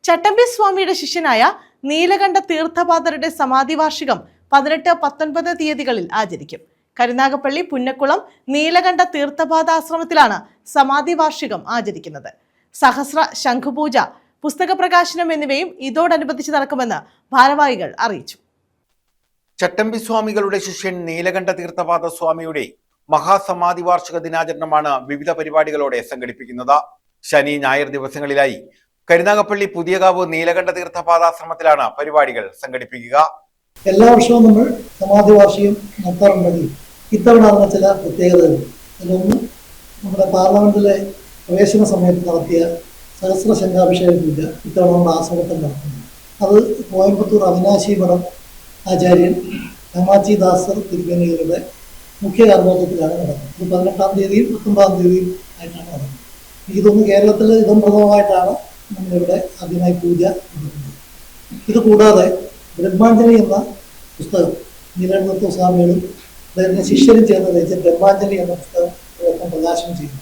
ചട്ടമ്പി സ്വാമിയുടെ ശിഷ്യനായ നീലകണ്ഠ തീർത്ഥപാദരുടെ സമാധി വാർഷികം 18, 19 തീയതികളിൽ ആചരിക്കും. കരുനാഗപ്പള്ളി പുന്നക്കുളം നീലകണ്ഠ തീർത്ഥപാദ ആശ്രമത്തിലാണ് സമാധി വാർഷികം ആചരിക്കുന്നത്. സഹസ്ര ശംഖുപൂജ, പുസ്തക പ്രകാശനം എന്നിവയും ഇതോടനുബന്ധിച്ച് നടക്കുമെന്ന് ഭാരവാഹികൾ അറിയിച്ചു. ചട്ടമ്പി സ്വാമികളുടെ ശിഷ്യൻ നീലകണ്ഠ തീർത്ഥപാദ സ്വാമിയുടെ മഹാസമാധി വാർഷിക ദിനാചരണമാണ് വിവിധ പരിപാടികളോടെ സംഘടിപ്പിക്കുന്നത്. ശനി, ഞായർ ദിവസങ്ങളിലായി കരുനാഗപ്പള്ളി പുതിയകാവ് നീലകണ്ഠ തീർത്ഥപാദാശ്രമത്തിലാണ് പരിപാടികൾ സംഘടിപ്പിക്കുക. എല്ലാ വർഷവും നമ്മൾ സമാധി വാർഷികം നടത്താറുണ്ടെങ്കിൽ ഇത്തവണ അതിന് ചില പ്രത്യേകതകൾ. അതിലൊന്ന്, നമ്മുടെ പാർലമെന്റിലെ പ്രവേശന സമയത്ത് നടത്തിയ സഹസ്ര ശംഖാഭിഷേക പൂജ ഇത്തവണ നമ്മുടെ ആശ്രമത്തിൽ നടത്തുന്നു. അത് കോയമ്പത്തൂർ അവിനാശി മഠം ആചാര്യൻ കാമാച്ചി ദാസർ തിരുമേനികളുടെ മുഖ്യ കർമ്മത്വത്തിലാണ് നടക്കുന്നത്. ഇത് 18-ാം തീയതിയും 19-ാം തീയതിയും ആയിട്ടാണ് നടക്കുന്നത്. ഇതൊന്ന് കേരളത്തിൽ ഇതം പ്രഥമമായിട്ടാണ് നമ്മളിവിടെ ആദ്യമായി പൂജ നടത്തുന്നത്. ഇത് കൂടാതെ ബ്രഹ്മാഞ്ജലി എന്ന പുസ്തകം നീലകണ്ഠ സ്വാമികളും അദ്ദേഹത്തിന്റെ ശിഷ്യരും ചേർന്ന് രചിച്ച ബ്രഹ്മാഞ്ജലി എന്ന പുസ്തകം പ്രകാശനം ചെയ്യുന്നു.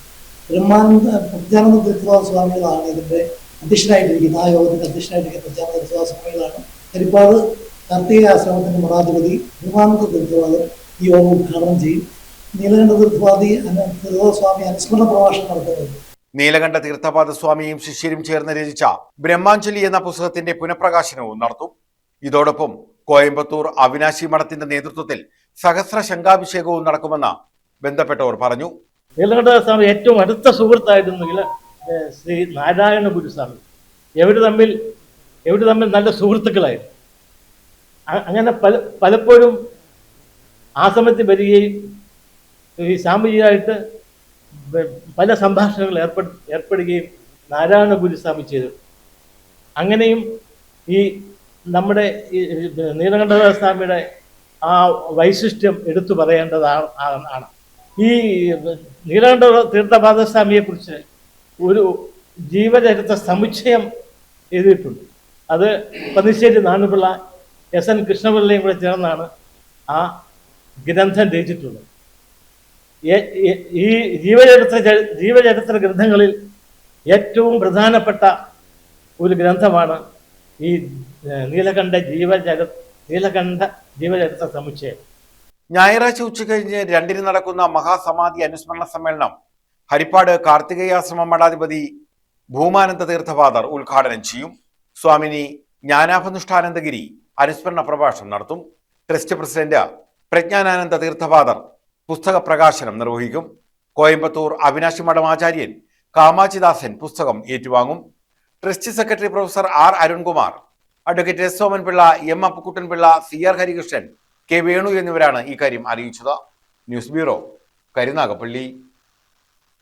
പ്രജ്ഞാനന്ദ തീർത്ഥപാദ സ്വാമികളാണ് ഇതിന്റെ അധ്യക്ഷനായിട്ടിരിക്കുന്നത്. ആ യോഗത്തിന്റെ അധ്യക്ഷനായിട്ടിരിക്കുന്ന പ്രജ്ഞാനന്ദ തീർത്ഥപാദ സ്വാമികളാണ്. ഹരിപ്പാട് കാർത്തിക ആശ്രമത്തിന്റെ മഠാധിപതി ബ്രഹ്മാനന്ദ തീർത്ഥപാദർ ഈ യോഗം ഉദ്ഘാടനം ചെയ്യും. നീലകണ്ഠ തീർത്ഥപാദ സ്വാമി അനുസ്മരണ പ്രഭാഷണം നടത്തുന്നത്. നീലകണ്ഠ തീർത്ഥപാദ സ്വാമിയും ശിഷ്യരും ചേർന്ന് രചിച്ച ബ്രഹ്മാഞ്ജലി എന്ന പുസ്തകത്തിന്റെ പുനഃപ്രകാശനവും നടത്തും. ഇതോടൊപ്പം കോയമ്പത്തൂർ അവിനാശി മഠത്തിന്റെ നേതൃത്വത്തിൽ സഹസ്ര ശംഖാഭിഷേകവും നടക്കുമെന്ന് ബന്ധപ്പെട്ടവർ പറഞ്ഞു. നീലകണ്ഠ സ്വാമി ഏറ്റവും അടുത്ത സുഹൃത്തായിരുന്നെങ്കിൽ ശ്രീ നാരായണ ഗുരുസ്വാമി. ഇവർ തമ്മിൽ നല്ല സുഹൃത്തുക്കളായിരുന്നു. അങ്ങനെ പലപ്പോഴും ആശ്രമത്തിൽ വരികയും ഈ സ്വാമിജിയായിട്ട് പല സംഭാഷണങ്ങൾ ഏർപ്പെടുകയും നാരായണ ഗുരുസ്വാമി ചെയ്തു. അങ്ങനെയും ഈ നമ്മുടെ ഈ നീലകണ്ഠ സ്വാമിയുടെ ആ വൈശിഷ്ട്യം എടുത്തു പറയേണ്ടതാണ്. ഈ നീലകണ്ഠ തീർത്ഥപാദസ്വാമിയെ കുറിച്ച് ഒരു ജീവചരിത്ര സമുച്ചയം എഴുതിയിട്ടുണ്ട്. അത് പന്നിശ്ശേരി നാണുപിള്ള, SN കൃഷ്ണപിള്ളയും കൂടെ ചേർന്നാണ് ആ ഗ്രന്ഥം രചിച്ചിട്ടുള്ളത്. ഈ ജീവചരിത്ര ഗ്രന്ഥങ്ങളിൽ ഏറ്റവും പ്രധാനപ്പെട്ട ഒരു ഗ്രന്ഥമാണ് ഈ നീലകണ്ഠ ജീവചരിത്ര സമുച്ചയം. ഞായറാഴ്ച ഉച്ചകഴിഞ്ഞ് 2-ന് നടക്കുന്ന മഹാസമാധി അനുസ്മരണ സമ്മേളനം ഹരിപ്പാട് കാർത്തികേയാശ്രമ മഠാധിപതി ഭൂമാനന്ദ തീർത്ഥപാദർ ഉദ്ഘാടനം ചെയ്യും. സ്വാമിനി ജ്ഞാനാഭനുഷ്ഠാനന്ദഗിരി അനുസ്മരണ പ്രഭാഷണം നടത്തും. ട്രസ്റ്റ് പ്രസിഡന്റ് പ്രജ്ഞാനാനന്ദ തീർത്ഥപാദർ പുസ്തക പ്രകാശനം നിർവഹിക്കും. കോയമ്പത്തൂർ അവിനാശി മഠം ആചാര്യൻ കാമാച്ചിദാസൻ പുസ്തകം ഏറ്റുവാങ്ങും. Trust secretary professor R. Arunkumar, advocate S. Somanpillai, M. അപ്പുക്കുട്ടൻപിള്ള, CR. Harikrishnan, K. Venu എന്നിവരാണ് ഇക്കാര്യം അറിയിച്ചത്. News bureau, Karunagappally.